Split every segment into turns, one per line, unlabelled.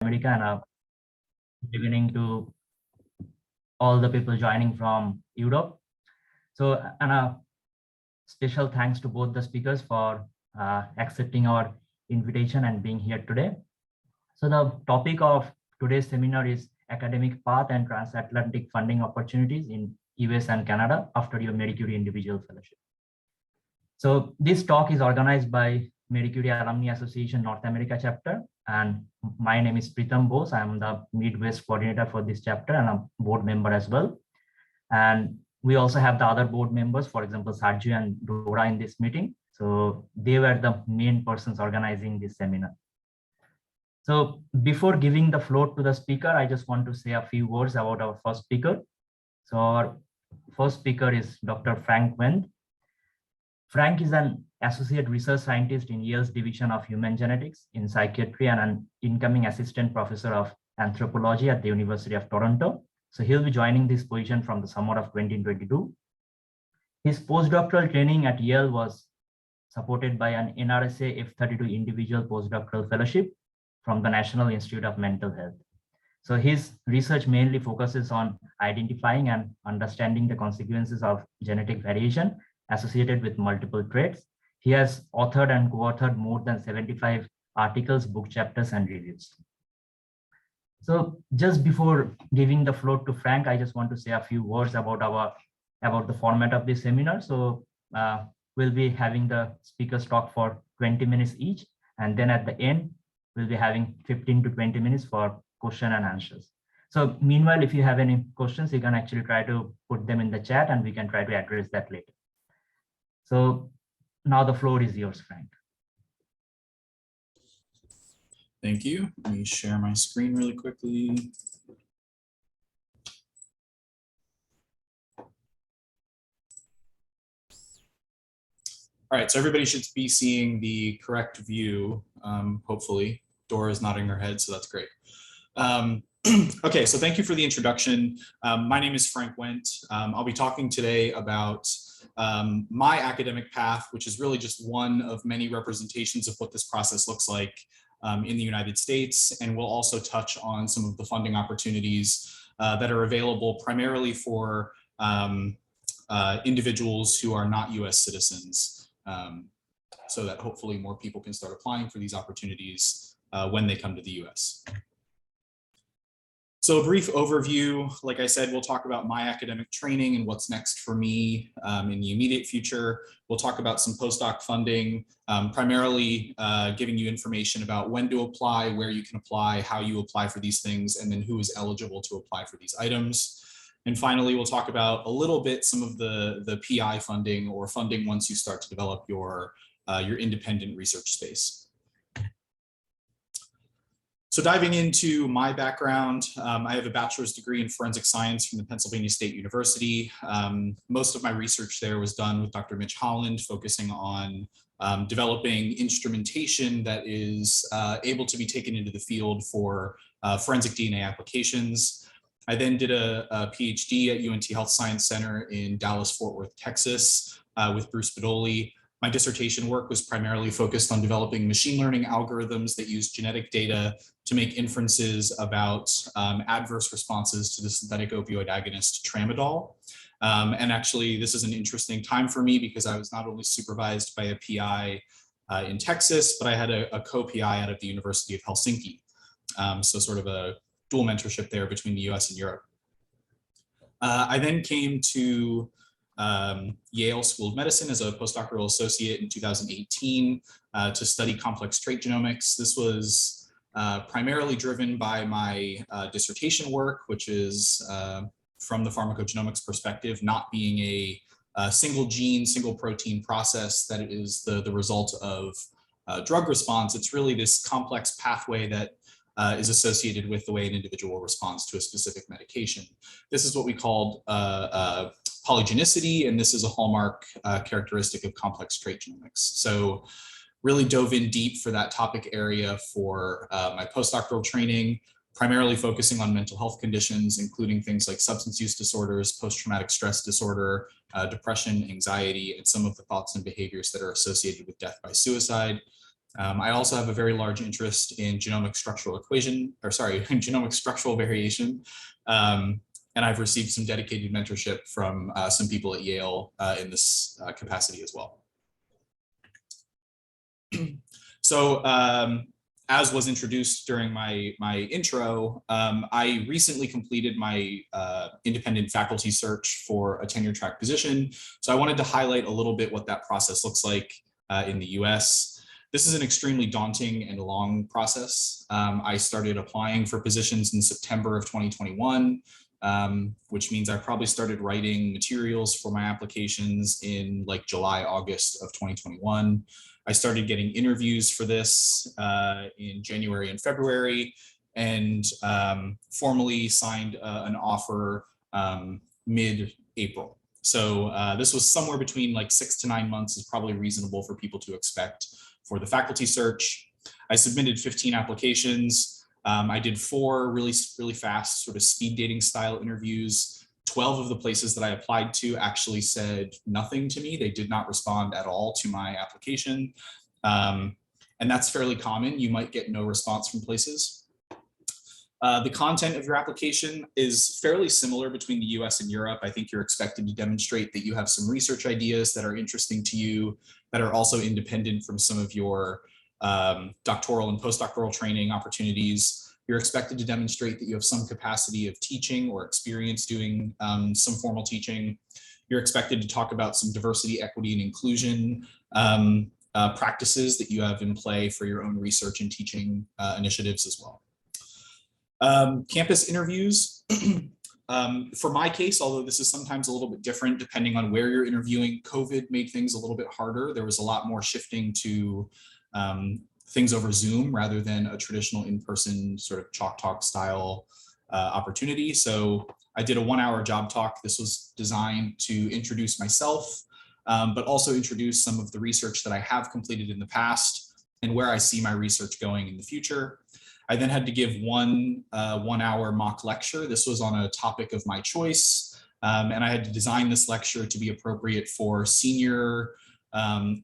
America, and beginning to all the people joining from Europe. So, and a special thanks to both the speakers for accepting our invitation and being here today. So the topic of today's seminar is academic path and transatlantic funding opportunities in US and Canada after your Marie Curie individual fellowship. So this talk is organized by Marie Curie Alumni Association North America chapter, and my name is Pritam Bose. I am the Midwest coordinator for this chapter and a board member as well. And we also have the other board members, for example, Sergio and Dora in this meeting. So they were the main persons organizing this seminar. So before giving the floor to the speaker, I just want to say a few words about our first speaker. So our first speaker is Dr. Frank Wendt. Frank is an associate research scientist in Yale's Division of Human Genetics in Psychiatry and an incoming assistant professor of anthropology at the University of Toronto. So he'll be joining this position from the summer of 2022. His postdoctoral training at Yale was supported by an NRSA F32 individual postdoctoral fellowship from the National Institute of Mental Health. So his research mainly focuses on identifying and understanding the consequences of genetic variation associated with multiple traits. He has authored and co-authored more than 75 articles, book chapters, and reviews. So just before giving the floor to Frank, I just want to say a few words about the format of this seminar. So we'll be having the speakers talk for 20 minutes each, and then at the end, we'll be having 15 to 20 minutes for question and answers. So meanwhile, if you have any questions, you can actually try to put them in the chat and we can try to address that later. So now the floor is yours, Frank.
Thank you. Let me share my screen really quickly. All right, so everybody should be seeing the correct view, hopefully. Dora is nodding her head, so that's great. Okay, so thank you for the introduction. My name is Frank Wendt. I'll be talking today about my academic path, which is really just one of many representations of what this process looks like in the United States. And we'll also touch on some of the funding opportunities that are available primarily for individuals who are not US citizens, so that hopefully more people can start applying for these opportunities when they come to the US. So a brief overview, like I said, we'll talk about my academic training and what's next for me in the immediate future. We'll talk about some postdoc funding, primarily giving you information about when to apply, where you can apply, how you apply for these things, and then who is eligible to apply for these items. And finally, we'll talk about a little bit some of the PI funding or funding once you start to develop your independent research space. So diving into my background, I have a bachelor's degree in forensic science from the Pennsylvania State University. Most of my research there was done with Dr. Mitch Holland, focusing on developing instrumentation that is able to be taken into the field for forensic DNA applications. I then did a PhD at UNT Health Science Center in Dallas, Fort Worth, Texas, with Bruce Badoli. My dissertation work was primarily focused on developing machine learning algorithms that use genetic data to make inferences about adverse responses to the synthetic opioid agonist tramadol. And actually, this is an interesting time for me because I was not only supervised by a PI in Texas, but I had a co-PI out of the University of Helsinki. So sort of a dual mentorship there between the US and Europe. I then came to Yale School of Medicine as a postdoctoral associate in 2018 to study complex trait genomics. This was primarily driven by my dissertation work, which is from the pharmacogenomics perspective, not being a single gene, single protein process that is the result of drug response. It's really this complex pathway that is associated with the way an individual responds to a specific medication. This is what we called polygenicity, and this is a hallmark characteristic of complex trait genomics. So really dove in deep for that topic area for my postdoctoral training, primarily focusing on mental health conditions, including things like substance use disorders, post-traumatic stress disorder, depression, anxiety, and some of the thoughts and behaviors that are associated with death by suicide. I also have a very large interest in genomic structural genomic structural variation. And I've received some dedicated mentorship from some people at Yale in this capacity as well. So as was introduced during my intro, I recently completed my independent faculty search for a tenure track position. So I wanted to highlight a little bit what that process looks like in the US. This is an extremely daunting and long process. I started applying for positions in September of 2021, which means I probably started writing materials for my applications in like July, August of 2021. I started getting interviews for this in January and February, and formally signed an offer mid-April. So this was somewhere between like 6 to 9 months is probably reasonable for people to expect for the faculty search. I submitted 15 applications. I did 4 really fast sort of speed dating style interviews. 12 of the places that I applied to actually said nothing to me. They did not respond at all to my application. And that's fairly common. You might get no response from places. The content of your application is fairly similar between the US and Europe. I think you're expected to demonstrate that you have some research ideas that are interesting to you, that are also independent from some of your doctoral and postdoctoral training opportunities. You're expected to demonstrate that you have some capacity of teaching or experience doing some formal teaching. You're expected to talk about some diversity, equity, and inclusion practices that you have in play for your own research and teaching initiatives as well. Campus interviews. For my case, although this is sometimes a little bit different depending on where you're interviewing, COVID made things a little bit harder. There was a lot more shifting to things over Zoom rather than a traditional in-person sort of chalk talk style opportunity. So I did a 1-hour job talk. This was designed to introduce myself, but also introduce some of the research that I have completed in the past and where I see my research going in the future. I then had to give one 1-hour mock lecture. This was on a topic of my choice. And I had to design this lecture to be appropriate for senior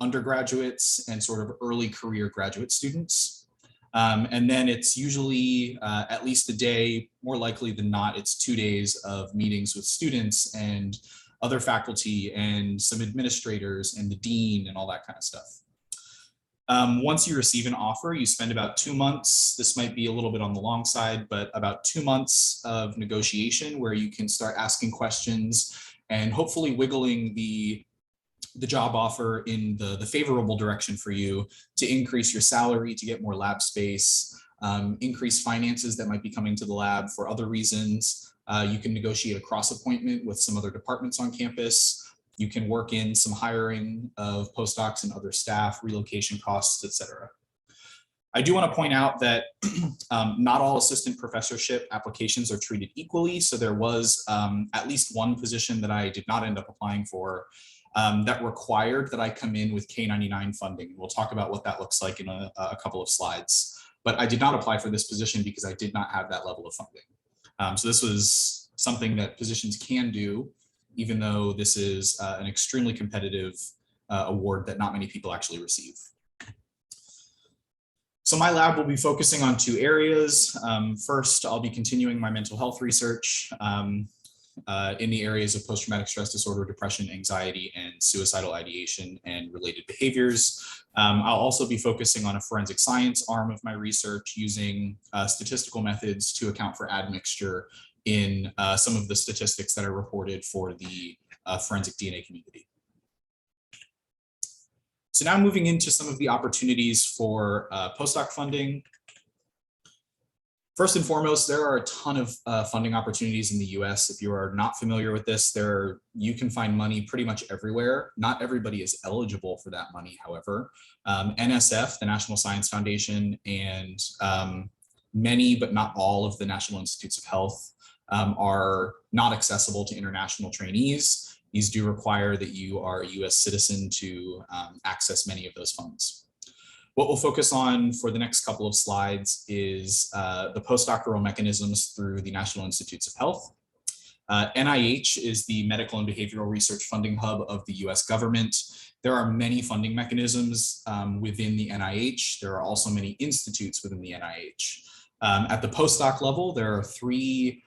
undergraduates and sort of early career graduate students. And then it's usually at least a day, more likely than not, it's 2 days of meetings with students and other faculty and some administrators and the dean and all that kind of stuff. Once you receive an offer, you spend about 2 months. This might be a little bit on the long side, but about 2 months of negotiation where you can start asking questions and hopefully wiggling the job offer in the favorable direction for you to increase your salary, to get more lab space, increase finances that might be coming to the lab for other reasons. You can negotiate a cross appointment with some other departments on campus. You can work in some hiring of postdocs and other staff, relocation costs, etc. I do want to point out that not all assistant professorship applications are treated equally. So there was at least one position that I did not end up applying for that required that I come in with K-99 funding. We'll talk about what that looks like in a couple of slides. But I did not apply for this position because I did not have that level of funding. So this was something that positions can do, even though this is an extremely competitive award that not many people actually receive. So my lab will be focusing on 2 areas. First, I'll be continuing my mental health research in the areas of post-traumatic stress disorder, depression, anxiety, and suicidal ideation and related behaviors. I'll also be focusing on a forensic science arm of my research using statistical methods to account for admixture in some of the statistics that are reported for the forensic DNA community. So now moving into some of the opportunities for postdoc funding. First and foremost, there are a ton of funding opportunities in the US. If you are not familiar with this, you can find money pretty much everywhere. Not everybody is eligible for that money, however. NSF, the National Science Foundation, and many, but not all of the National Institutes of Health are not accessible to international trainees. These do require that you are a US citizen to access many of those funds. What we'll focus on for the next couple of slides is the postdoctoral mechanisms through the National Institutes of Health. NIH is the medical and behavioral research funding hub of the US government. There are many funding mechanisms within the NIH. There are also many institutes within the NIH. At the postdoc level, there are three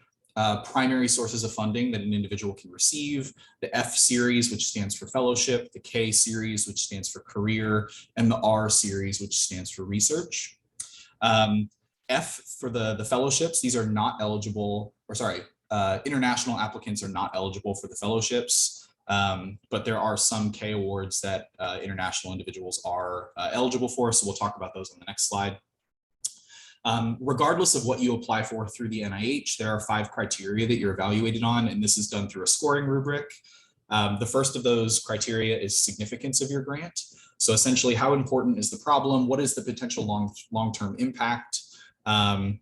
primary sources of funding that an individual can receive: the F series, which stands for fellowship, the K series, which stands for career, and the R series, which stands for research. F for the fellowships, these are not eligible, or sorry, international applicants are not eligible for the fellowships, but there are some K awards that international individuals are eligible for, so we'll talk about those on the next slide. Regardless of what you apply for through the NIH, there are 5 criteria that you're evaluated on, and this is done through a scoring rubric. The first of those criteria is significance of your grant. So essentially, how important is the problem? What is the potential long-term impact? And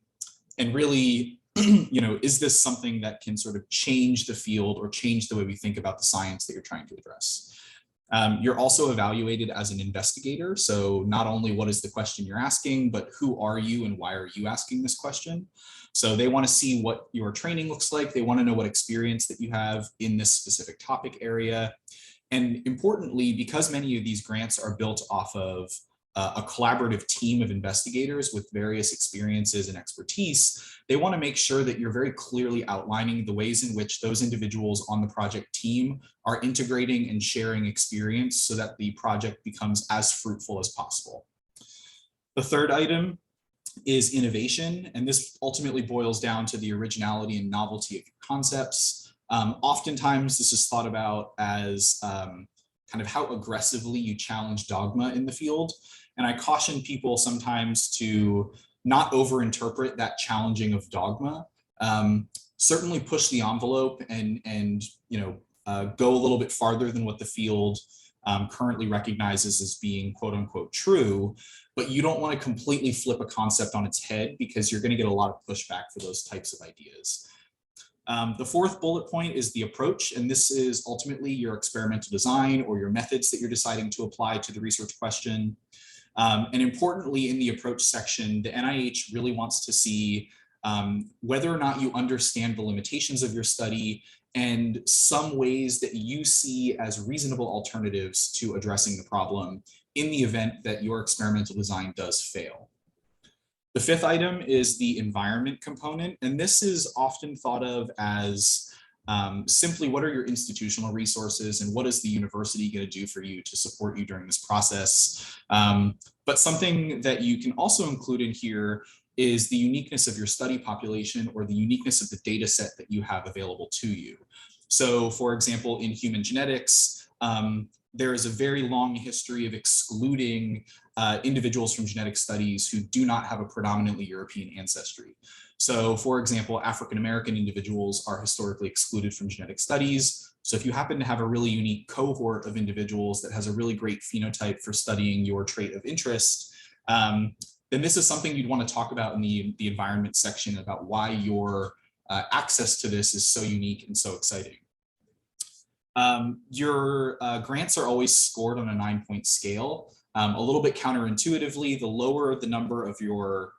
really, is this something that can sort of change the field or change the way we think about the science that you're trying to address? You're also evaluated as an investigator. So not only what is the question you're asking, but who are you and why are you asking this question? So they want to see what your training looks like. They want to know what experience that you have in this specific topic area. And importantly, because many of these grants are built off of a collaborative team of investigators with various experiences and expertise, they want to make sure that you're very clearly outlining the ways in which those individuals on the project team are integrating and sharing experience so that the project becomes as fruitful as possible. The third item is innovation, and this ultimately boils down to the originality and novelty of your concepts. Oftentimes, this is thought about as kind of how aggressively you challenge dogma in the field. And I caution people sometimes to not overinterpret that challenging of dogma. Certainly push the envelope and go a little bit farther than what the field currently recognizes as being quote unquote true, but you don't want to completely flip a concept on its head because you're going to get a lot of pushback for those types of ideas. The fourth bullet point is the approach, and this is ultimately your experimental design or your methods that you're deciding to apply to the research question. And importantly, in the approach section, the NIH really wants to see whether or not you understand the limitations of your study and some ways that you see as reasonable alternatives to addressing the problem in the event that your experimental design does fail. The fifth item is the environment component, and this is often thought of as simply what are your institutional resources and what is the university going to do for you to support you during this process. But something that you can also include in here is the uniqueness of your study population or the uniqueness of the data set that you have available to you. So for example, in human genetics, there is a very long history of excluding individuals from genetic studies who do not have a predominantly European ancestry. So for example, African-American individuals are historically excluded from genetic studies. So if you happen to have a really unique cohort of individuals that has a really great phenotype for studying your trait of interest, then this is something you'd want to talk about in the environment section about why your access to this is so unique and so exciting. Your grants are always scored on a 9-point scale. A little bit counterintuitively, the lower the number of your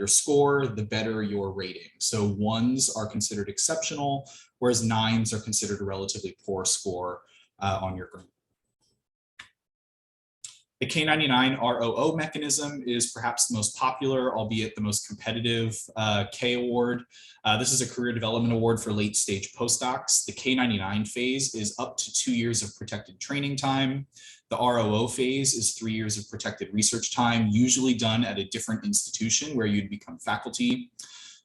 score, the better your rating. So 1s are considered exceptional, whereas 9s are considered a relatively poor score on your grant. The K99 R00 mechanism is perhaps the most popular, albeit the most competitive K award. This is a career development award for late stage postdocs. The K99 phase is up to 2 years of protected training time. The R00 phase is 3 years of protected research time, usually done at a different institution where you'd become faculty.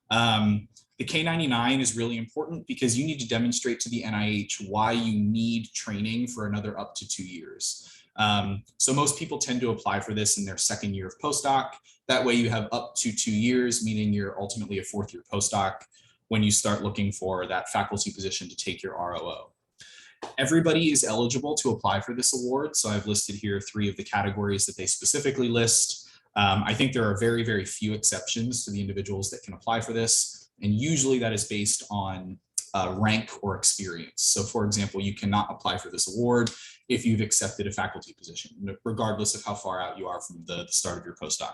The K99 is really important because you need to demonstrate to the NIH why you need training for another up to 2 years. So most people tend to apply for this in their second year of postdoc. That way you have up to 2 years, meaning you're ultimately a 4th year postdoc when you start looking for that faculty position to take your R00. Everybody is eligible to apply for this award. So I've listed here 3 of the categories that they specifically list. I think there are very, very few exceptions to the individuals that can apply for this. And usually that is based on rank or experience. So for example, you cannot apply for this award if you've accepted a faculty position, regardless of how far out you are from the start of your postdoc.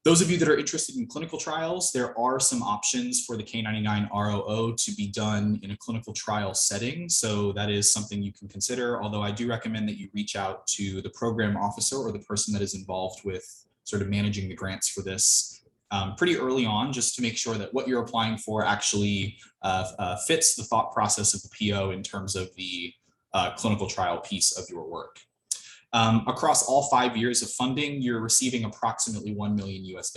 Those of you that are interested in clinical trials, there are some options for the K99 R00 to be done in a clinical trial setting. So that is something you can consider, although I do recommend that you reach out to the program officer or the person that is involved with sort of managing the grants for this pretty early on, just to make sure that what you're applying for actually fits the thought process of the PO in terms of the clinical trial piece of your work. Across all 5 years of funding, you're receiving approximately $1 million US.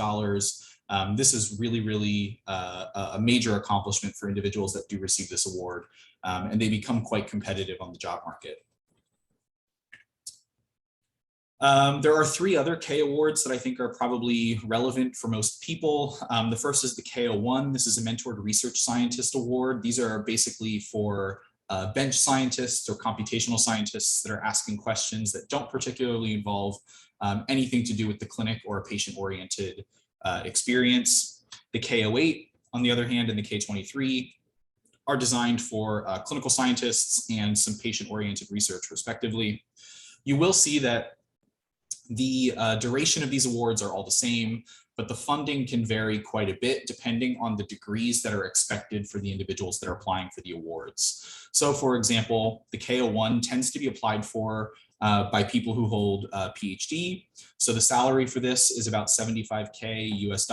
This is really a major accomplishment for individuals that do receive this award, and they become quite competitive on the job market. There are 3 other K awards that I think are probably relevant for most people. The first is the K01. This is a Mentored Research Scientist Award. These are basically for bench scientists or computational scientists that are asking questions that don't particularly involve anything to do with the clinic or a patient-oriented experience. The K08, on the other hand, and the K23 are designed for clinical scientists and some patient-oriented research, respectively. You will see that the duration of these awards are all the same, but the funding can vary quite a bit depending on the degrees that are expected for the individuals that are applying for the awards. So for example, the K01 tends to be applied for by people who hold a PhD. So the salary for this is about $75K US.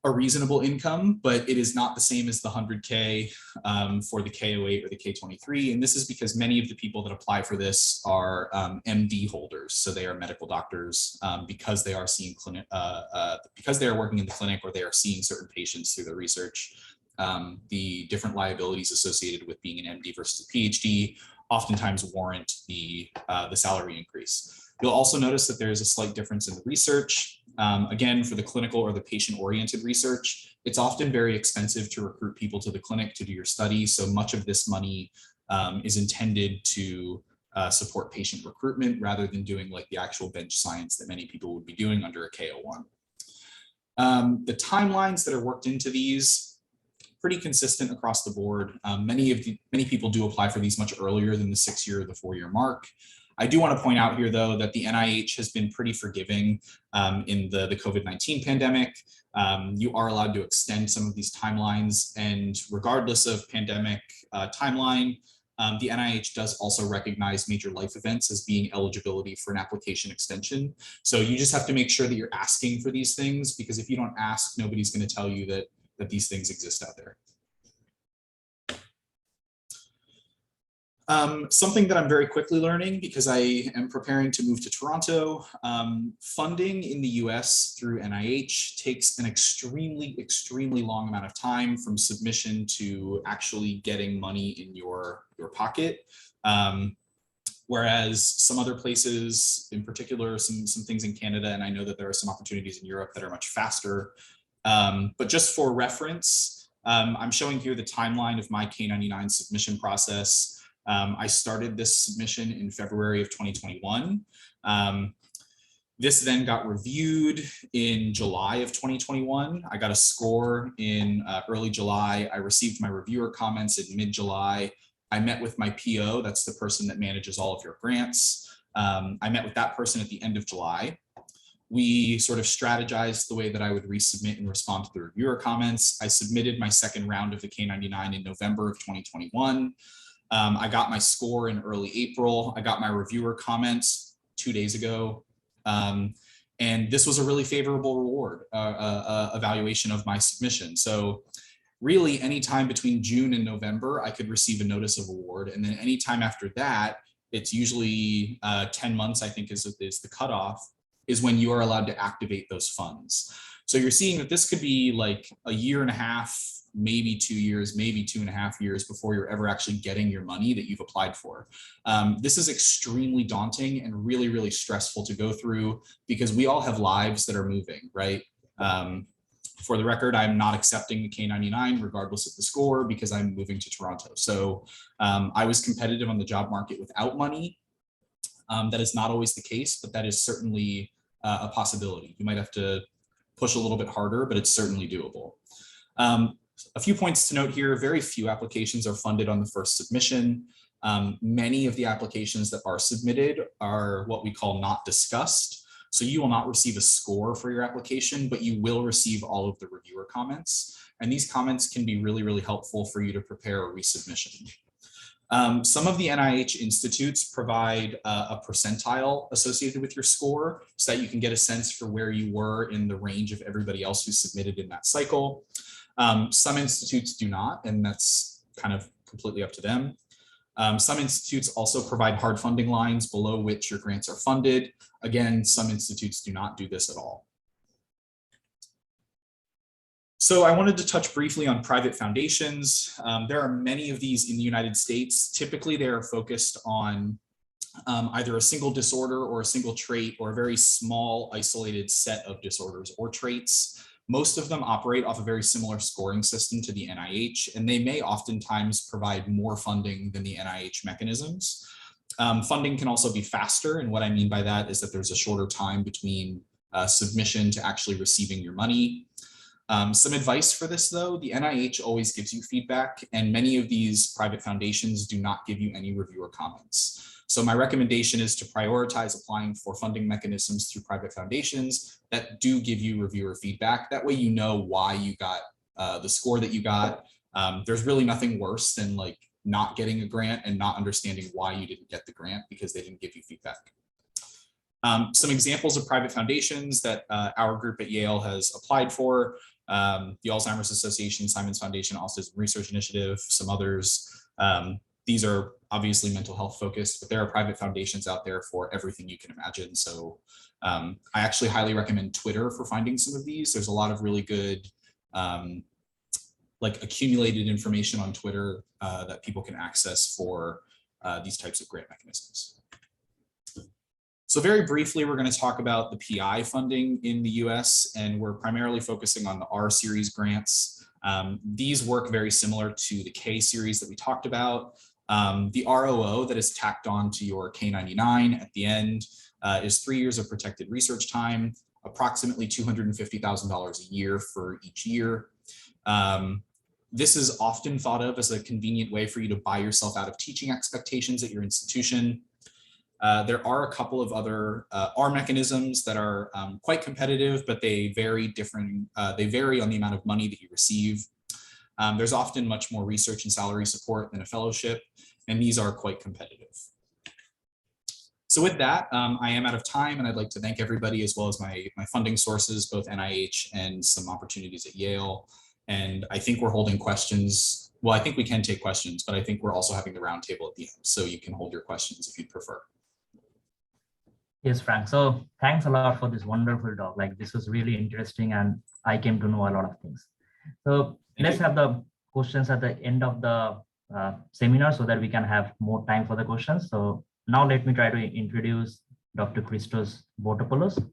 A reasonable income, but it is not the same as the 100K for the K08 or the K23. And this is because many of the people that apply for this are MD holders. So they are medical doctors because they are seeing because they are working in the clinic or they are seeing certain patients through their research. The different liabilities associated with being an MD versus a PhD oftentimes warrant the salary increase. You'll also notice that there's a slight difference in the research. Again, for the clinical or the patient-oriented research, it's often very expensive to recruit people to the clinic to do your study. So much of this money is intended to support patient recruitment rather than doing like the actual bench science that many people would be doing under a K01. The timelines that are worked into these, pretty consistent across the board. Many people do apply for these much earlier than the 6-year or the 4-year mark. I do want to point out here, though, that the NIH has been pretty forgiving in the COVID-19 pandemic. You are allowed to extend some of these timelines, and regardless of pandemic timeline, the NIH does also recognize major life events as being eligibility for an application extension. So you just have to make sure that you're asking for these things, because if you don't ask, nobody's going to tell you that these things exist out there. Something that I'm very quickly learning because I am preparing to move to Toronto, funding in the US through NIH takes an extremely long amount of time from submission to actually getting money in your pocket. Whereas some other places, in particular, some things in Canada, and I know that there are some opportunities in Europe that are much faster. But just for reference, I'm showing here the timeline of my K99 submission process. I started this submission in February of 2021. This then got reviewed in July of 2021. I got a score in early July. I received my reviewer comments in mid-July. I met with my PO, that's the person that manages all of your grants. I met with that person at the end of July. We sort of strategized the way that I would resubmit and respond to the reviewer comments. I submitted my second round of the K99 in November of 2021. I got my score in early April. I got my reviewer comments 2 days ago. And this was a really favorable reward evaluation of my submission. So really anytime between June and November, I could receive a notice of award. And then anytime after that, it's usually 10 months, I think is the cutoff, is when you are allowed to activate those funds. So you're seeing that this could be like a year and a half, maybe 2 years, maybe 2.5 years before you're ever actually getting your money that you've applied for. This is extremely daunting and really stressful to go through because we all have lives that are moving, right? For the record, I'm not accepting the K99 regardless of the score because I'm moving to Toronto. So I was competitive on the job market without money. That is not always the case, but that is certainly a possibility. You might have to push a little bit harder, but it's certainly doable. A few points to note here: very few applications are funded on the first submission. Many of the applications that are submitted are what we call not discussed. So you will not receive a score for your application, but you will receive all of the reviewer comments. And these comments can be really, really helpful for you to prepare a resubmission. Some of the NIH institutes provide a percentile associated with your score so that you can get a sense for where you were in the range of everybody else who submitted in that cycle. Some institutes do not, and that's kind of completely up to them. Some institutes also provide hard funding lines below which your grants are funded. Again, some institutes do not do this at all. So I wanted to touch briefly on private foundations. There are many of these in the United States. Typically, they are focused on either a single disorder or a single trait or a very small isolated set of disorders or traits. Most of them operate off a very similar scoring system to the NIH, and they may oftentimes provide more funding than the NIH mechanisms. Funding can also be faster, and what I mean by that is that there's a shorter time between submission to actually receiving your money. Some advice for this though, the NIH always gives you feedback, and many of these private foundations do not give you any reviewer comments. So my recommendation is to prioritize applying for funding mechanisms through private foundations that do give you reviewer feedback. That way you know why you got the score that you got. There's really nothing worse than like not getting a grant and not understanding why you didn't get the grant because they didn't give you feedback. Some examples of private foundations that our group at Yale has applied for, the Alzheimer's Association, Simons Foundation, Autism Research Initiative, some others. These are obviously mental health focused, but there are private foundations out there for everything you can imagine. So I actually highly recommend Twitter for finding some of these. There's a lot of really good like accumulated information on Twitter that people can access for these types of grant mechanisms. So very briefly, we're going to talk about the PI funding in the US, and we're primarily focusing on the R series grants. These work very similar to the K series that we talked about. The R00 that is tacked on to your K99 at the end is 3 years of protected research time, approximately $250,000 a year for each year. This is often thought of as a convenient way for you to buy yourself out of teaching expectations at your institution. There are a couple of other R mechanisms that are quite competitive, but they vary they vary on the amount of money that you receive. There's often much more research and salary support than a fellowship, and these are quite competitive. So with that, I am out of time, and I'd like to thank everybody as well as my funding sources, both NIH and some opportunities at Yale. And I think we're holding questions. Well, I think we can take questions, but I think we're also having the roundtable at the end, so you can hold your questions if you'd prefer.
Yes, Frank. So thanks a lot for this wonderful talk. Like this was really interesting, and I came to know a lot of things. So let's have the questions at the end of the seminar so that we can have more time for the questions. So now let me try to introduce Dr. Christos Boutopoulos.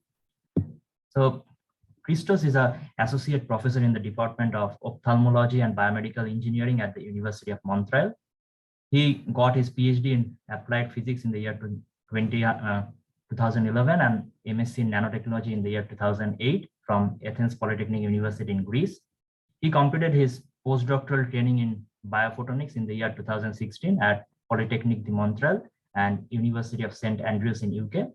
So Christos is an associate professor in the Department of Ophthalmology and Biomedical Engineering at the University of Montreal. He got his PhD in applied physics in the year 2011 and MSc in nanotechnology in the year 2008 from Athens Polytechnic University in Greece. He completed his postdoctoral training in biophotonics in the year 2016 at Polytechnic de Montreal and University of St. Andrews in UK.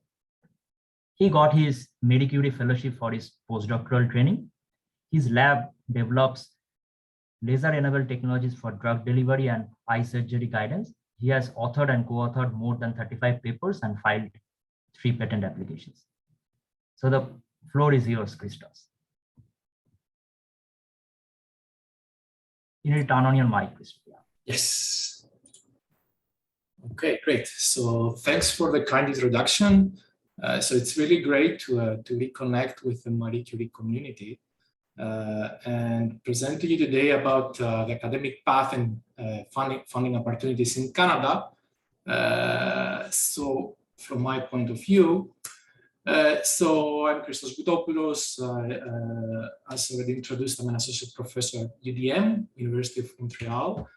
He got his Marie Curie fellowship for his postdoctoral training. His lab develops laser-enabled technologies for drug delivery and eye surgery guidance. He has authored and co-authored more than 35 papers and filed 3 patent applications. So the floor is yours, Christos. You need to turn on your mic, Christos.
Yes. Okay, great. So thanks for the kind introduction. So it's really great to reconnect with the Marie Curie community and present to you today about the academic path and funding opportunities in Canada. So from my point of view, so I'm Christos Boutopoulos. As already introduced, I'm an associate professor at UDM, University of Montreal.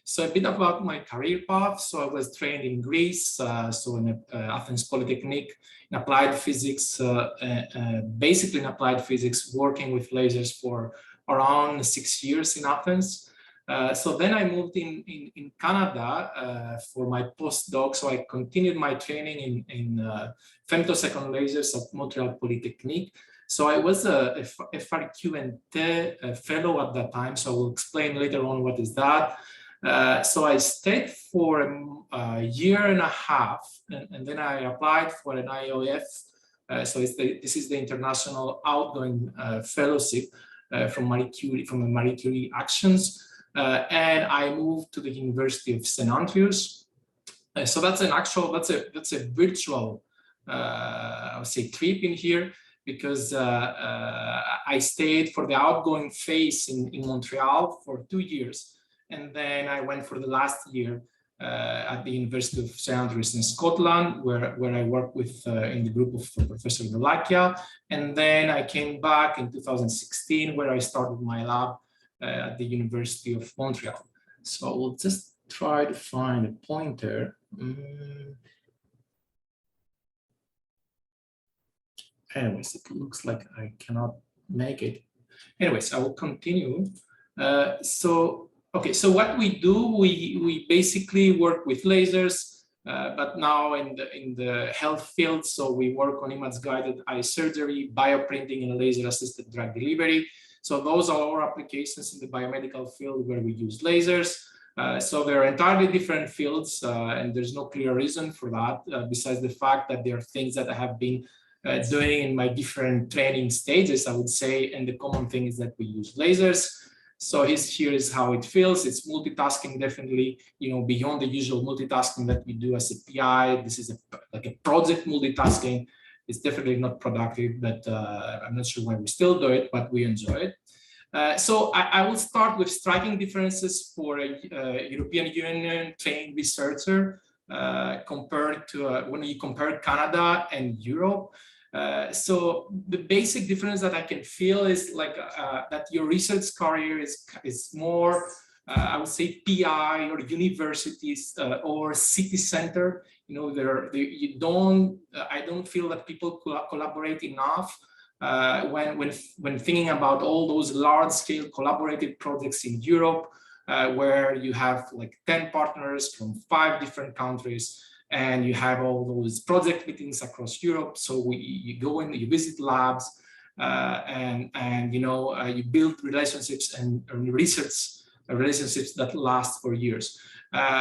So a bit about my career path. So I was trained in Greece, so in Athens Polytechnic, in applied physics, basically in applied physics, working with lasers for around 6 years in Athens. So then I moved in Canada for my postdoc. So I continued my training in femtosecond lasers at Montreal Polytechnique. So I was a FRQNT fellow at that time. So I will explain later on what is that. So I stayed for a year and a half, and then I applied for an IOF. So this is the International Outgoing Fellowship from Marie Curie, from the Marie Curie Actions. And I moved to the University of St. Andrews. So that's a virtual, I would say, trip in here, because I stayed for the outgoing phase in Montreal for 2 years. And then I went for the last year at the University of St. Andrews in Scotland, where I worked with in the group of Professor Delakia. And then I came back in 2016, where I started my lab at the University of Montreal. So we'll just try to find a pointer. Anyways, it looks like I cannot make it. Anyways, I will continue. Okay, so what we do, we basically work with lasers, but now in the health field. So we work on image-guided eye surgery, bioprinting, and laser-assisted drug delivery. So those are all applications in the biomedical field where we use lasers. So they're entirely different fields, and there's no clear reason for that, besides the fact that there are things that I have been doing in my different training stages, I would say, and the common thing is that we use lasers. So here is how it feels. It's multitasking, definitely, beyond the usual multitasking that we do as a PI. This is like a project multitasking. It's definitely not productive, but I'm not sure why we still do it, but we enjoy it. So I will start with striking differences for a European Union trained researcher compared to when you compare Canada and Europe. So the basic difference that I can feel is like that your research career is more, I would say, PI or universities or city center. I don't feel that people collaborate enough when thinking about all those large-scale collaborative projects in Europe, where you have like 10 partners from 5 different countries. And you have all those project meetings across Europe. So you go in, you visit labs, and you build relationships and research relationships that last for years.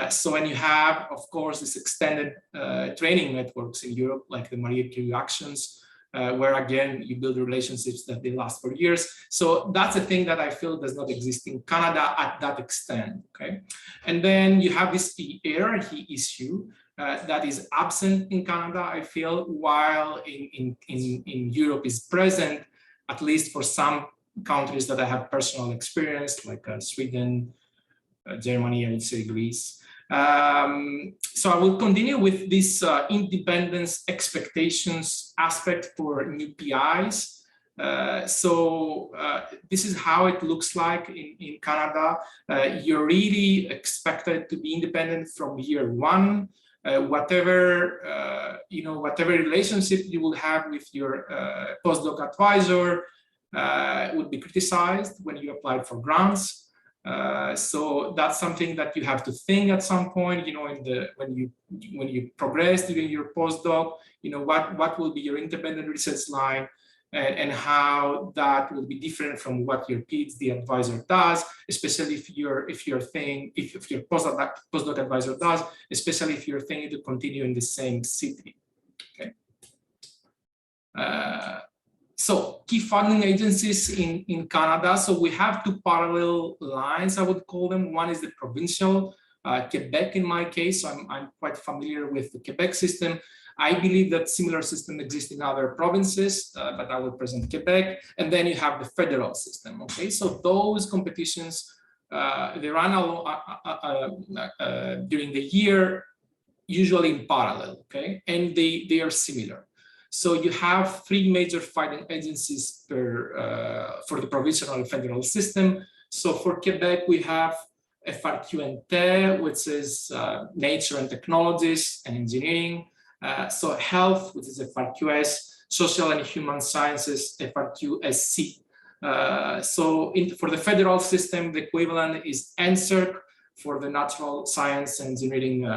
So and you have, of course, this extended training networks in Europe, like the Marie Curie Actions, where again you build relationships that they last for years. So that's a thing that I feel does not exist in Canada at that extent. Okay, and then you have this hierarchy issue. That is absent in Canada, I feel, while in Europe is present, at least for some countries that I have personal experience, like Sweden, Germany, I would say Greece. So I will continue with this independence expectations aspect for new PIs. This is how it looks like in Canada. You're really expected to be independent from year one. Whatever relationship you will have with your postdoc advisor would be criticized when you apply for grants. So that's something that you have to think at some point. When you progress during your postdoc, what will be your independent research line, and how that will be different from what your PhD advisor does, especially if your postdoc advisor does, especially if you're thinking to continue in the same city. Okay. So key funding agencies in Canada. So we have 2 parallel lines, I would call them. One is the provincial, Quebec in my case. So I'm quite familiar with the Quebec system. I believe that similar system exists in other provinces, but I will present Quebec. And then you have the federal system. Okay, so those competitions, they run during the year, usually in parallel. Okay, and they are similar. So you have 3 major funding agencies for the provincial and federal system. So for Quebec, we have FRQNT, which is Nature and Technologies and Engineering. So Health, which is FRQS, Social and Human Sciences, FRQSC. For the federal system, the equivalent is NSERC for the natural science and engineering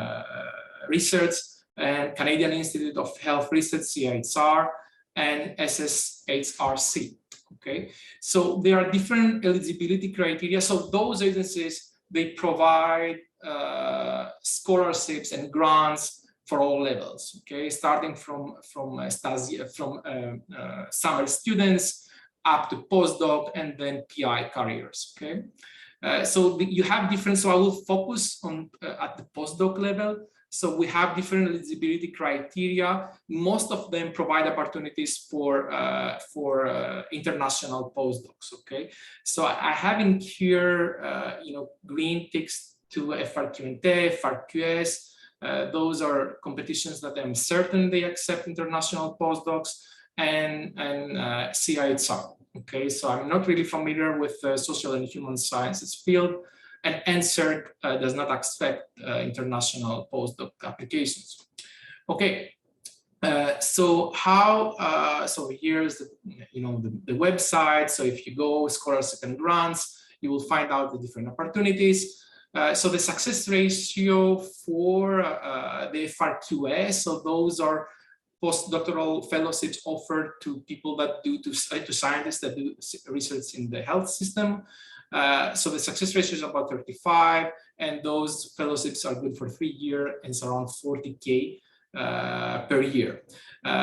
research, and Canadian Institute of Health Research, CIHR, and SSHRC. Okay, so there are different eligibility criteria. So those agencies, they provide scholarships and grants for all levels. Okay, starting from summer students up to postdoc and then PI careers. Okay, you have different. So I will focus on at the postdoc level. So we have different eligibility criteria. Most of them provide opportunities for international postdocs. Okay, so I have in here, green ticks to FRQNT, FRQS. Those are competitions that I'm certain they accept international postdocs, and CIHR. Okay, so I'm not really familiar with the social and human sciences field. And NSERC does not accept international postdoc applications. Okay, so here's the website. So if you go scholarship and grants, you will find out the different opportunities. So the success ratio for the FRQS, so those are postdoctoral fellowships offered to people that to scientists that do research in the health system. So the success ratio is about 35, and those fellowships are good for 3 years, and it's around 40K per year.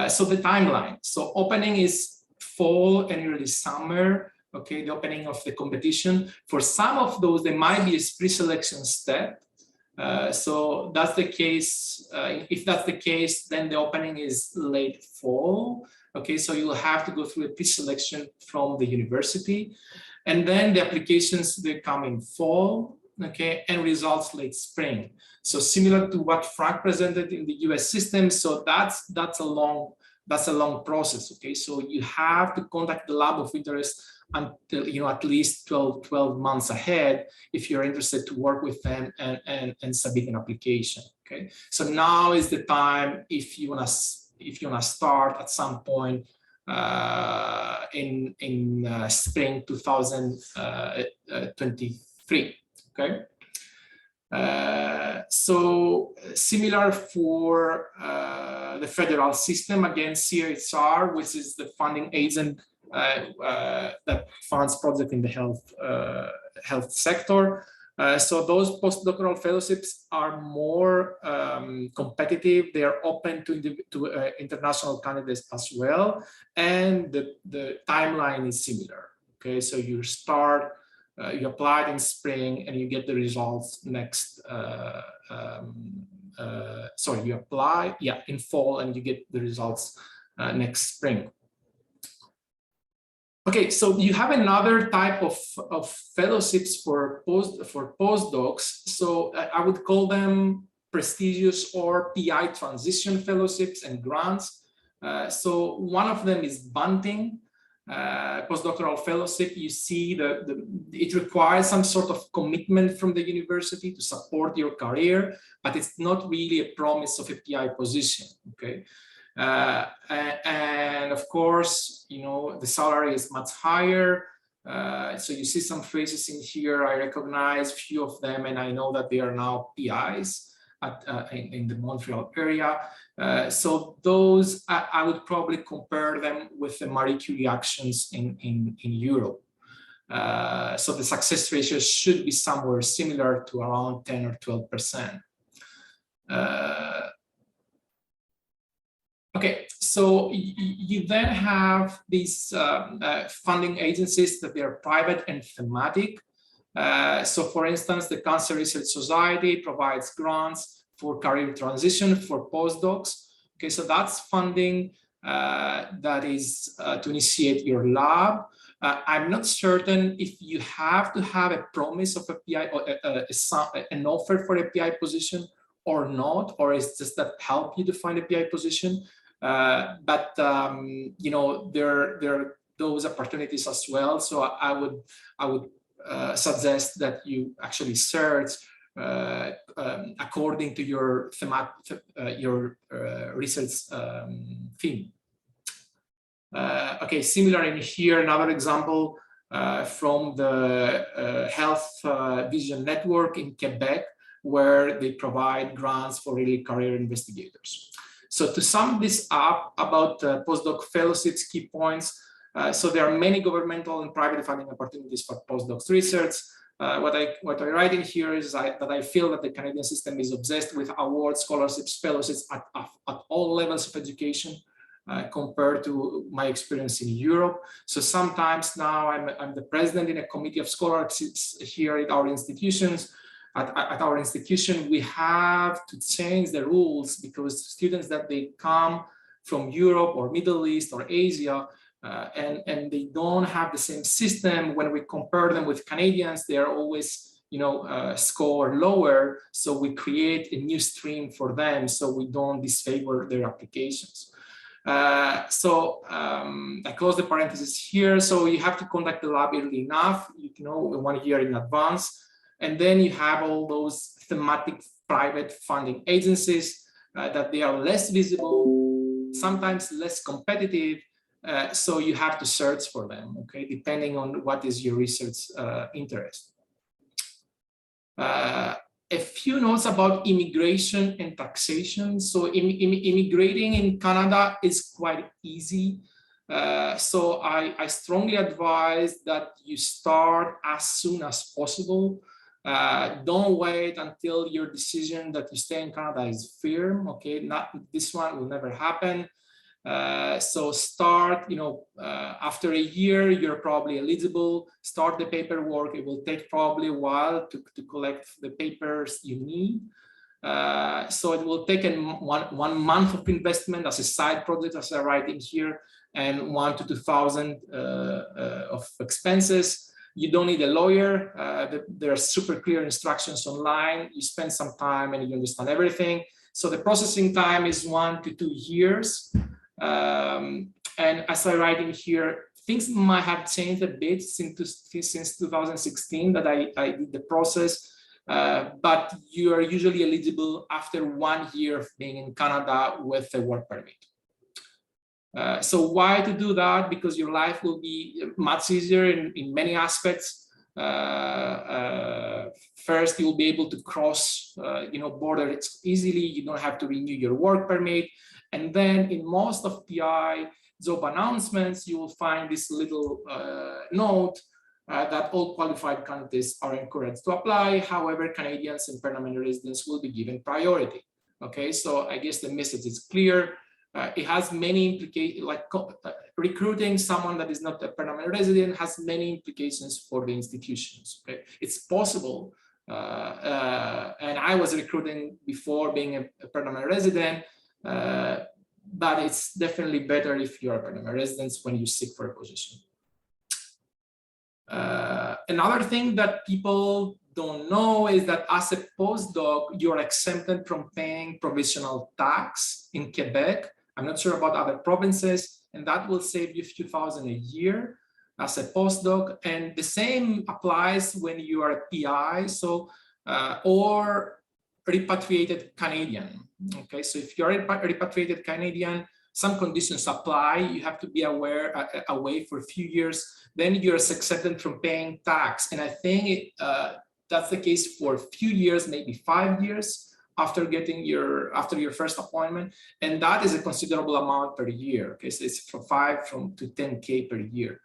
So the timeline. So opening is fall and early summer. Okay, the opening of the competition. For some of those, there might be a pre-selection step. So that's the case. If that's the case, then the opening is late fall. Okay, so you'll have to go through a pre-selection from the university. And then the applications, they come in fall, okay, and results late spring. So similar to what Frank presented in the US system. So that's a long process, okay? So you have to contact the lab of interest until, at least 12 months ahead if you're interested to work with them and submit an application, okay? So now is the time if you wanna start at some point in spring 2023, okay? So similar for the federal system, again, CIHR, which is the funding agent that funds projects in the health sector. So those postdoctoral fellowships are more competitive. They are open to international candidates as well, and the timeline is similar. Okay, so you start, you applied in spring, and you get the results next. You apply, in fall, and you get the results next spring. Okay, so you have another type of fellowships for postdocs. So I would call them prestigious or PI transition fellowships and grants. So one of them is bunting, postdoctoral fellowship. You see it requires some sort of commitment from the university to support your career, but it's not really a promise of a PI position, okay? And of course, the salary is much higher. So you see some faces in here. I recognize a few of them, and I know that they are now PIs in the Montreal area. So those, I would probably compare them with the Marie Curie actions in Europe. So the success ratio should be somewhere similar to around 10 or 12%. Okay, so you then have these funding agencies that they are private and thematic. So for instance, the Cancer Research Society provides grants for career transition for postdocs. Okay, so that's funding that is to initiate your lab. I'm not certain if you have to have a promise of a PI or an offer for a PI position or not, or is just that help you to find a PI position. But there are those opportunities as well. So I would suggest that you actually search according to your research theme. Okay, similar in here, another example. from the Health Vision Network in Quebec, where they provide grants for early career investigators. So to sum this up about postdoc fellowships, key points. So there are many governmental and private funding opportunities for postdocs research. What I write in here is that I feel that the Canadian system is obsessed with awards, scholarships, fellowships at all levels of education compared to my experience in Europe. So sometimes now I'm the president in a committee of scholarships here at our institutions. At our institution, we have to change the rules because students that they come from Europe or Middle East or Asia, and they don't have the same system. When we compare them with Canadians, they are always, score lower. So we create a new stream for them, so we don't disfavor their applications. I close the parenthesis here. So you have to conduct the lab early enough, 1 year in advance. And then you have all those thematic private funding agencies that they are less visible, sometimes less competitive. So you have to search for them, okay, depending on what is your research interest. A few notes about immigration and taxation. So immigrating in Canada is quite easy. So I strongly advise that you start as soon as possible. Don't wait until your decision that you stay in Canada is firm. Okay, not this one will never happen. So start, after a year, you're probably eligible. Start the paperwork. It will take probably a while to collect the papers you need. So it will take one month of investment as a side project, as I write in here, and 1,000 to 2,000 of expenses. You don't need a lawyer. There are super clear instructions online. You spend some time and you understand everything. So the processing time is 1 to 2 years. And as I write in here, things might have changed a bit since 2016 that I did the process, but you are usually eligible after 1 year of being in Canada with a work permit. So why to do that? Because your life will be much easier in many aspects. First, you'll be able to cross, borders easily. You don't have to renew your work permit. And then in most of PI job announcements, you will find this little note that all qualified candidates are encouraged to apply. However, Canadians and permanent residents will be given priority. Okay, so I guess the message is clear. It has many implications, like recruiting someone that is not a permanent resident has many implications for the institutions. Okay? It's possible, and I was recruiting before being a permanent resident, but it's definitely better if you're a permanent resident when you seek for a position. Another thing that people don't know is that as a postdoc, you're exempted from paying provisional tax in Quebec. I'm not sure about other provinces, and that will save you a few thousand a year as a postdoc. And the same applies when you are a PI, so or repatriated Canadian. Okay, so if you're a repatriated Canadian, some conditions apply. You have to be away for a few years. Then you're exempted from paying tax, and I think that's the case for a few years, maybe 5 years. After your first appointment, and that is a considerable amount per year. Okay, so it's from 5 to 10K per year.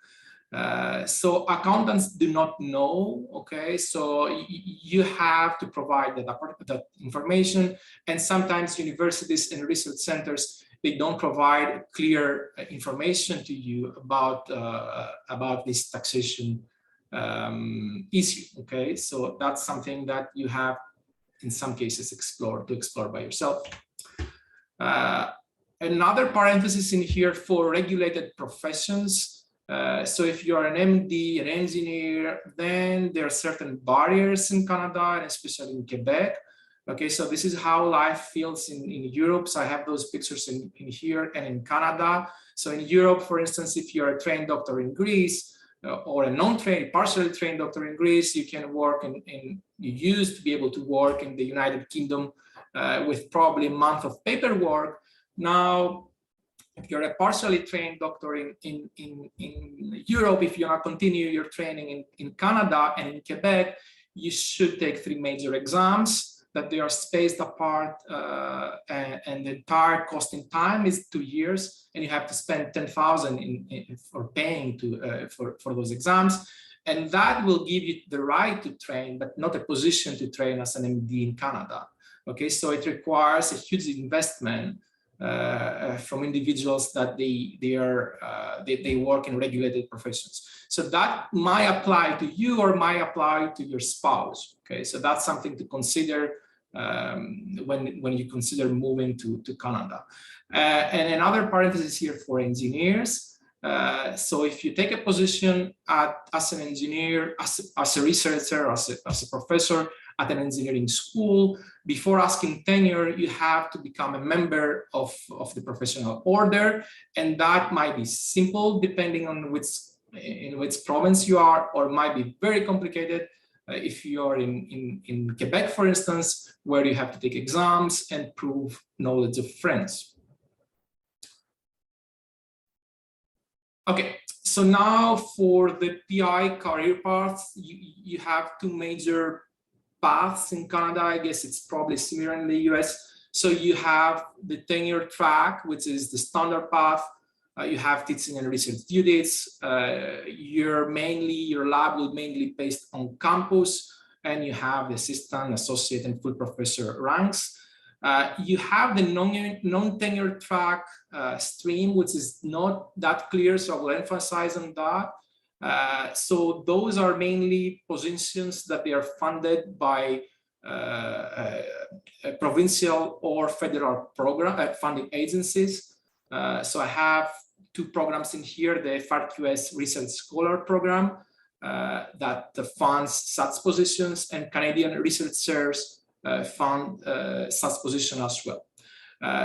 So accountants do not know. Okay, so you have to provide that information, and sometimes universities and research centers, they don't provide clear information to you about this taxation issue. Okay, so that's something that you have in some cases explore by yourself. Another parenthesis in here for regulated professions. So if you're an MD, an engineer, then there are certain barriers in Canada and especially in Quebec. Okay, so this is how life feels in Europe. So I have those pictures in here and in Canada. So in Europe, for instance, if you're a trained doctor in Greece, or a non-trained, partially trained doctor in Greece, you can work you used to be able to work in the United Kingdom with probably a month of paperwork. Now, if you're a partially trained doctor in Europe, if you want to continue your training in Canada and in Quebec, you should take 3 major exams that they are spaced apart, and the entire cost in time is 2 years, and you have to spend 10,000 for paying for those exams. And that will give you the right to train, but not a position to train as an MD in Canada. Okay, so it requires a huge investment from individuals that they work in regulated professions. So that might apply to you or might apply to your spouse. Okay, so that's something to consider when you consider moving to Canada. And another parenthesis here for engineers. So if you take a position as an engineer, as a researcher, as a professor at an engineering school, before asking tenure, you have to become a member of the professional order. And that might be simple depending on in which province you are, or might be very complicated if you are in Quebec, for instance, where you have to take exams and prove knowledge of French. Okay, so now for the PI career paths, you have 2 major paths in Canada. I guess it's probably similar in the US. So you have the tenure track, which is the standard path. You have teaching and research duties. Your lab will mainly be based on campus, and you have the assistant, associate, and full professor ranks. You have the non-tenure track stream, which is not that clear, so I will emphasize on that. So those are mainly positions that they are funded by provincial or federal program funding agencies. So I have 2 programs in here: the FARQS Research Scholar Program that funds such positions, and Canadian researchers fund such position as well.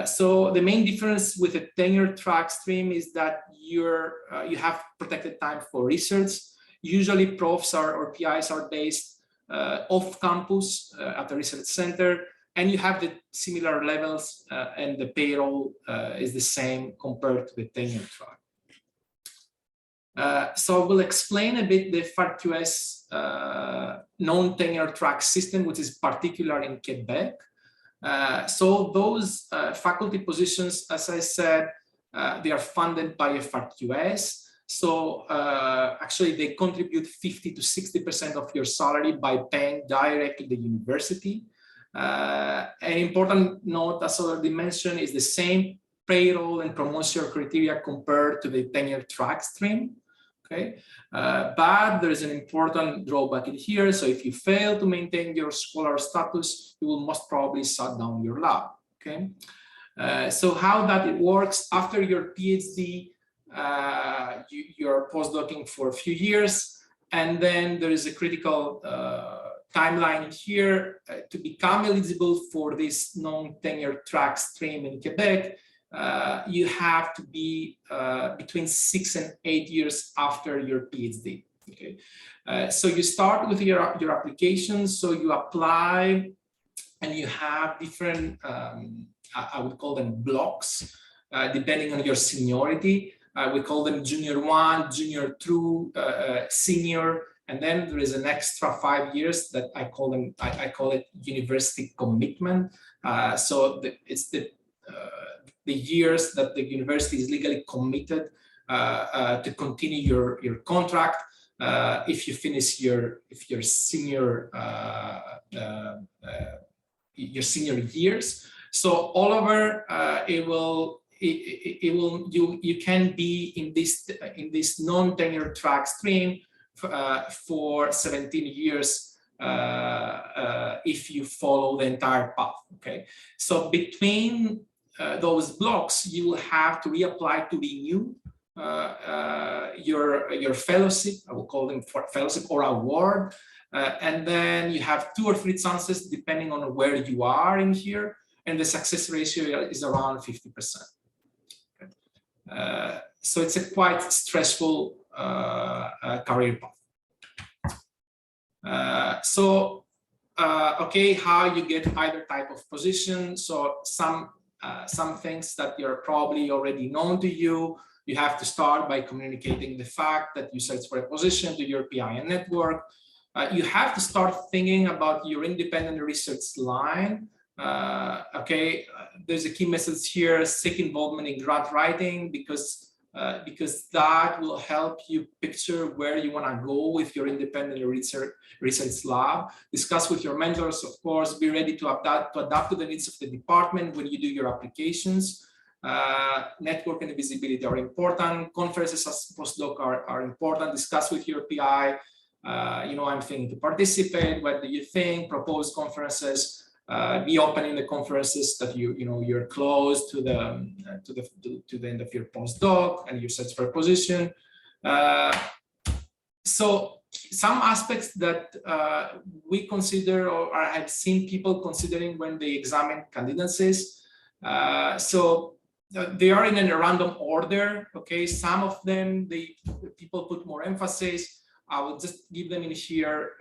So the main difference with a tenure track stream is that you have protected time for research. Usually profs or PIs are based off campus at the research center, and you have the similar levels and the payroll is the same compared to the tenure track. So I will explain a bit the FARQS non-tenure track system, which is particular in Quebec. So those faculty positions, as I said, they are funded by a FARQS. So actually they contribute 50 to 60% of your salary by paying directly the university. An important note, as already mentioned, is the same payroll and promotion criteria compared to the tenure track stream. Okay, but there is an important drawback in here. So if you fail to maintain your scholar status, you will most probably shut down your lab. Okay, so how that it works: after your PhD, you're postdocing for a few years, and then there is a critical timeline here to become eligible for this non-tenure track stream in Quebec. You have to be between 6 and 8 years after your PhD. Okay, so you start with your application. So you apply, and you have different, I would call them blocks, depending on your seniority. We call them junior 1, junior 2, senior, and then there is an extra 5 years that I call them. I call it university commitment. So it's the years that the university is legally committed to continue your contract if you finish your senior years. So all over you can be in this non-tenure track stream for 17 years if you follow the entire path. Okay, so between those blocks, you will have to reapply to renew your fellowship. I will call them fellowship or award, and then you have 2 or 3 chances depending on where you are in here, and the success ratio is around 50%. Okay. So it's a quite stressful career path. Okay, how you get either type of position. So some some things that are probably already known to you. You have to start by communicating the fact that you search for a position to your PI and network. You have to start thinking about your independent research line. There's a key message here: seek involvement in grant writing, because that will help you picture where you want to go with your independent research lab. Discuss with your mentors, of course. Be ready to adapt to the needs of the department when you do your applications. Network and visibility are important. Conferences as postdoc are important. Discuss with your PI. I'm thinking to participate. What do you think? Propose conferences. Be open in the conferences that you're close to the end of your postdoc and you search for a position. So some aspects that we consider, or I've seen people considering when they examine candidacies. So they are in a random order. Okay, some of them people put more emphasis. I will just give them in here,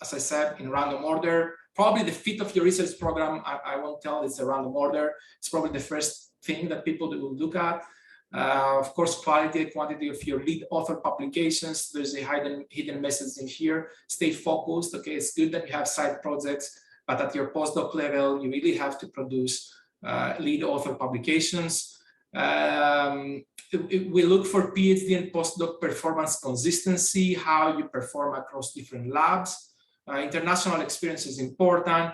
as I said, in random order. Probably the fit of your research program, I won't tell it's a random order. It's probably the first thing that people will look at. Of course, quality and quantity of your lead author publications. There's a hidden message in here. Stay focused. Okay, it's good that you have side projects, but at your postdoc level, you really have to produce lead author publications. We look for PhD and postdoc performance consistency, how you perform across different labs. International experience is important.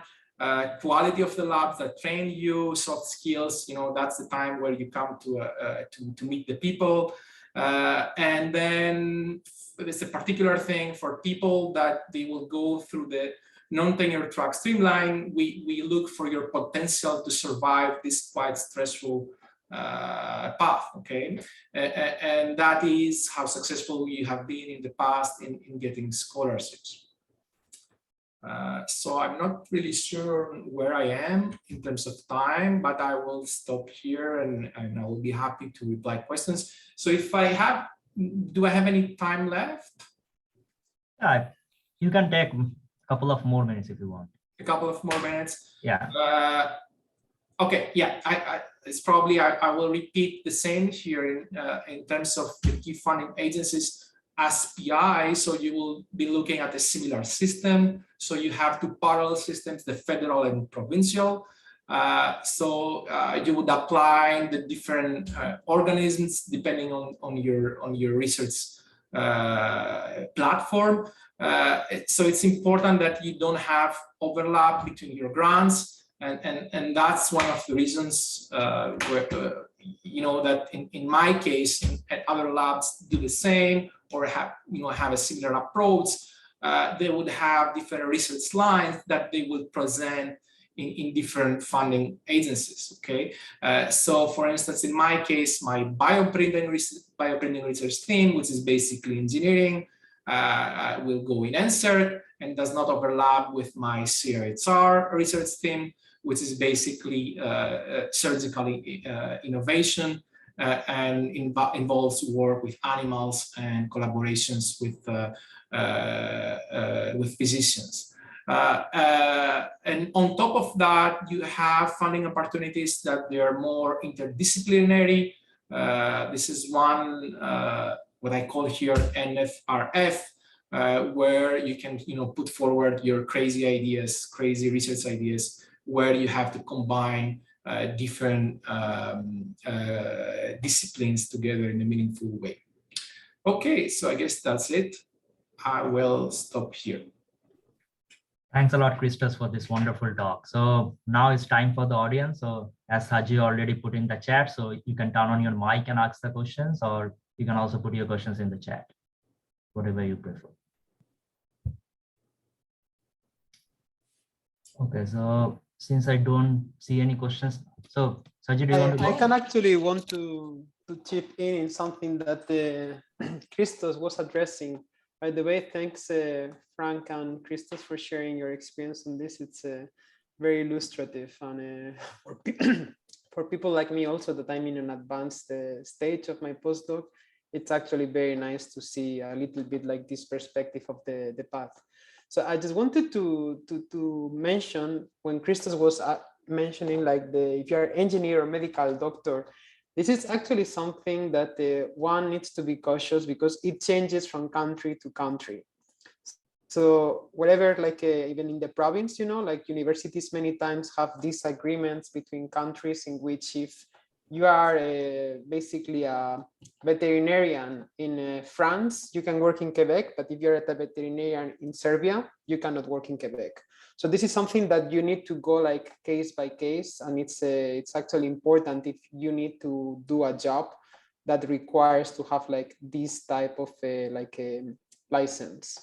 Quality of the labs that train you, soft skills, that's the time where you come to meet the people. And then there's a particular thing for people that they will go through the non-tenure track streamline. We look for your potential to survive this quite stressful path, okay? And that is how successful you have been in the past in getting scholarships. So I'm not really sure where I am in terms of time, but I will stop here and I will be happy to reply questions. So if I have, do I have any time left?
Yeah, you can take a couple of more minutes if you want.
A couple of more minutes?
Yeah.
Okay, yeah, it's probably, I will repeat the same here in terms of the key funding agencies as PI. So you will be looking at a similar system. So you have two parallel systems, the federal and provincial. So you would apply the different organisms depending on your research platform. So it's important that you don't have overlap between your grants. And that's one of the reasons where, that in my case, and other labs do the same or have a similar approach. They would have different research lines that they would present in different funding agencies, okay? So for instance, in my case, my bioprinting research team, which is basically engineering, will go in insert and does not overlap with my CRHR research team, which is basically surgical innovation and involves work with animals and collaborations with physicians. And on top of that, you have funding opportunities that they are more interdisciplinary. This is one, what I call here NFRF, where you can put forward your crazy ideas, crazy research ideas, where you have to combine different disciplines together in a meaningful way. Okay, so I guess that's it. I will stop here.
Thanks a lot, Christos, for this wonderful talk. So now it's time for the audience. So as Haji already put in the chat, so you can turn on your mic and ask the questions, or you can also put your questions in the chat, whatever you prefer. Okay, so since I don't see any questions, so Saji, do you want to go?
I can actually want to chip in something that Christos was addressing. By the way, thanks Frank and Christos for sharing your experience on this. It's very illustrative, and for people like me also that I'm in an advanced stage of my postdoc, it's actually very nice to see a little bit like this perspective of the path. So I just wanted to mention when Christos was mentioning like if you're an engineer or medical doctor, this is actually something that one needs to be cautious because it changes from country to country. So whatever, like even in the province, you know, like universities many times have disagreements between countries in which if you are basically a veterinarian in France, you can work in Quebec, but if you're a veterinarian in Serbia, you cannot work in Quebec. So this is something that you need to go like case by case, and it's actually important if you need to do a job that requires to have like this type of license.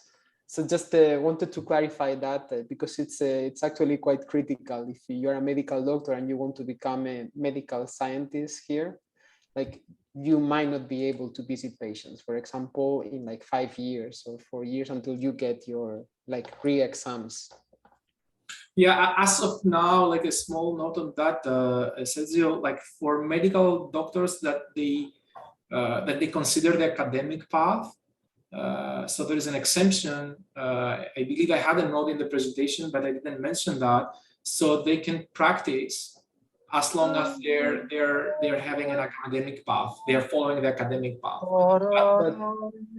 So just wanted to clarify that because it's actually quite critical if you're a medical doctor and you want to become a medical scientist here, like you might not be able to visit patients, for example, in like 5 years or 4 years until you get your like re-exams.
Yeah, as of now, like a small note on that, Sergio, like for medical doctors that they consider the academic path. So there is an exemption. I believe I had a note in the presentation, but I didn't mention that. So they can practice as long as they're having an academic path. They are following the academic path.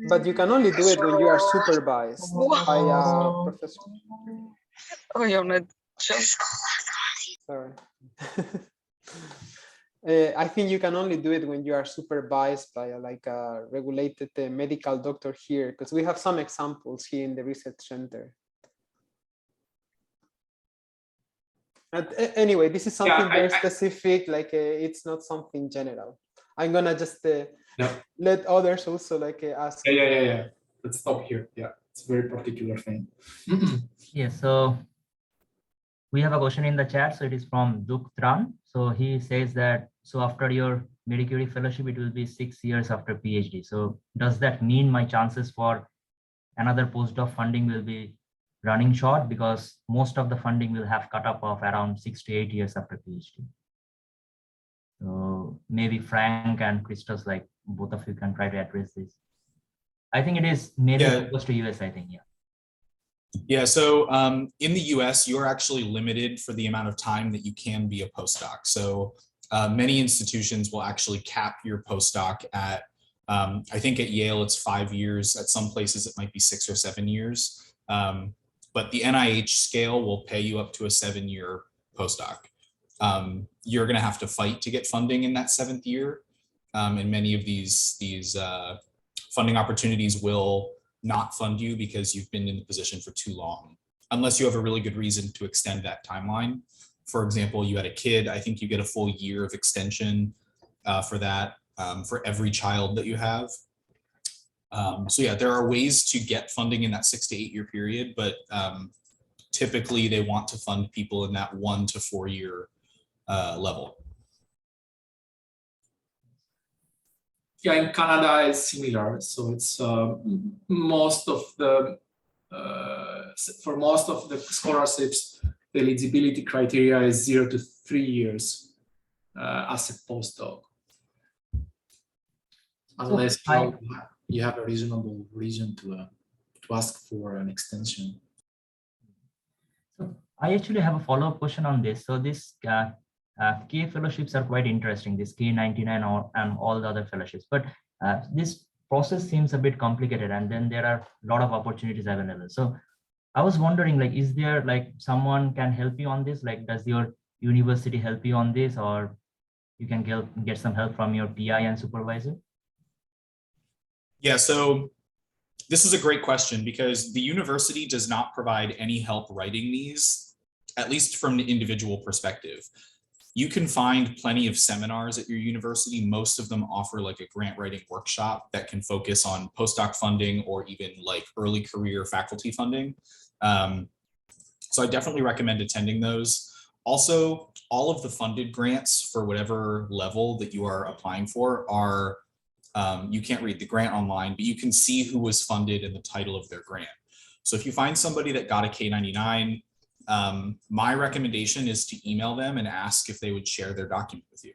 But you can only do it when you are supervised by a professor.
Oh, you're not.
Sorry. I think you can only do it when you are supervised by a regulated medical doctor here, because we have some examples here in the research center. But anyway, this is something very specific, like it's not something general. I'm gonna just let others also ask.
Yeah. Let's stop here. Yeah, it's a very particular thing.
Yeah, so we have a question in the chat. So it is from Duk Tran. So he says that, so after your Marie Curie fellowship, it will be 6 years after PhD. So does that mean my chances for another postdoc funding will be running short, because most of the funding will have cut off of around 6 to 8 years after PhD? So maybe Frank and Christos, like both of you can try to address this. I think it is maybe focused to US, I think, yeah.
Yeah, so in the US, you're actually limited for the amount of time that you can be a postdoc. So many institutions will actually cap your postdoc at, I think at Yale, it's 5 years. At some places, it might be 6 or 7 years. But the NIH scale will pay you up to a 7-year postdoc. You're going to have to fight to get funding in that 7th year. And many of these funding opportunities will not fund you because you've been in the position for too long, unless you have a really good reason to extend that timeline. For example, you had a kid, I think you get a full year of extension for that, for every child that you have. So yeah, there are ways to get funding in that 6 to 8 year period, but typically they want to fund people in that 1 to 4 year level.
Yeah, in Canada it's similar. So it's for most of the scholarships, the eligibility criteria is 0 to 3 years as a postdoc, unless you have a reasonable reason to ask for an extension.
So I actually have a follow-up question on this. So this K fellowships are quite interesting, this K99 and all the other fellowships, but this process seems a bit complicated, and then there are a lot of opportunities available. So I was wondering, like, is there like someone can help you on this? Like, does your university help you on this, or you can get some help from your PI and supervisor?
Yeah, so this is a great question, because the university does not provide any help writing these, at least from an individual perspective. You can find plenty of seminars at your university. Most of them offer like a grant writing workshop that can focus on postdoc funding or even like early career faculty funding. So I definitely recommend attending those. Also, all of the funded grants for whatever level that you are applying for are, you can't read the grant online, but you can see who was funded and the title of their grant. So if you find somebody that got a K99, my recommendation is to email them and ask if they would share their document with you.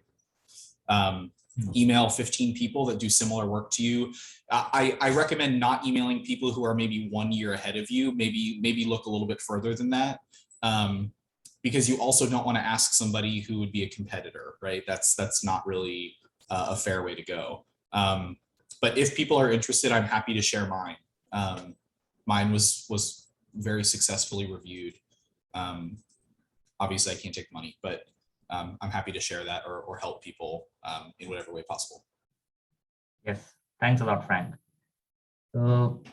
Email 15 people that do similar work to you. I recommend not emailing people who are maybe 1 year ahead of you. Maybe look a little bit further than that. because you also don't want to ask somebody who would be a competitor, right? That's not really a fair way to go. But if people are interested, I'm happy to share mine. Mine was very successfully reviewed. Obviously, I can't take money, but I'm happy to share that or help people in whatever way possible.
Yes, thanks a lot, Frank. So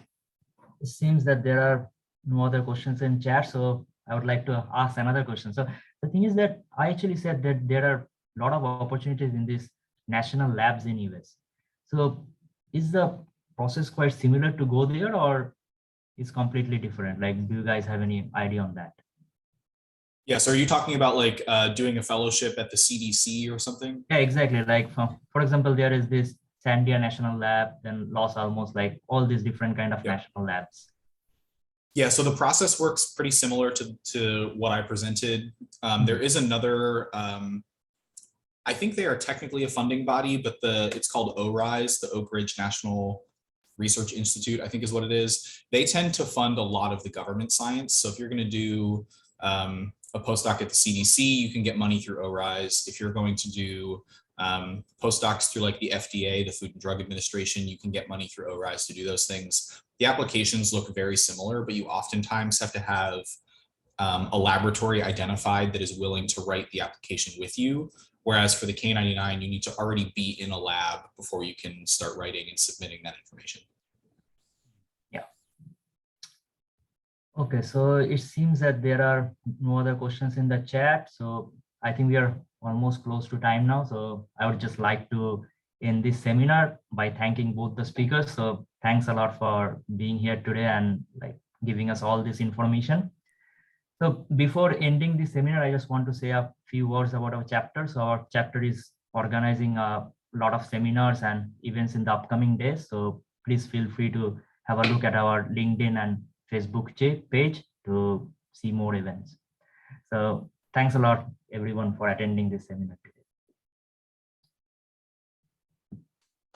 it seems that there are no other questions in chat, so I would like to ask another question. So the thing is that I actually said that there are a lot of opportunities in these national labs in US. So is the process quite similar to go there, or is completely different? Like, do you guys have any idea on that?
Yes, are you talking about like doing a fellowship at the CDC or something?
Yeah, exactly. Like, for example, there is this Sandia National Lab, then Los Alamos, like all these different kind of national labs.
Yeah, so the process works pretty similar to what I presented. There is another, I think they are technically a funding body, but it's called ORISE, the Oak Ridge National Research Institute, I think is what it is. They tend to fund a lot of the government science. So if you're going to do a postdoc at the CDC, you can get money through ORISE. If you're going to do postdocs through like the FDA, the Food and Drug Administration, you can get money through ORISE to do those things. The applications look very similar, but you oftentimes have to have a laboratory identified that is willing to write the application with you. Whereas for the K99, you need to already be in a lab before you can start writing and submitting that information.
Yeah. Okay, so it seems that there are no other questions in the chat. So I think we are almost close to time now. So I would just like to end this seminar by thanking both the speakers. So thanks a lot for being here today and like giving us all this information. So before ending the seminar, I just want to say a few words about our chapter. So our chapter is organizing a lot of seminars and events in the upcoming days. So please feel free to have a look at our LinkedIn and Facebook page to see more events. So thanks a lot, everyone, for attending this seminar today.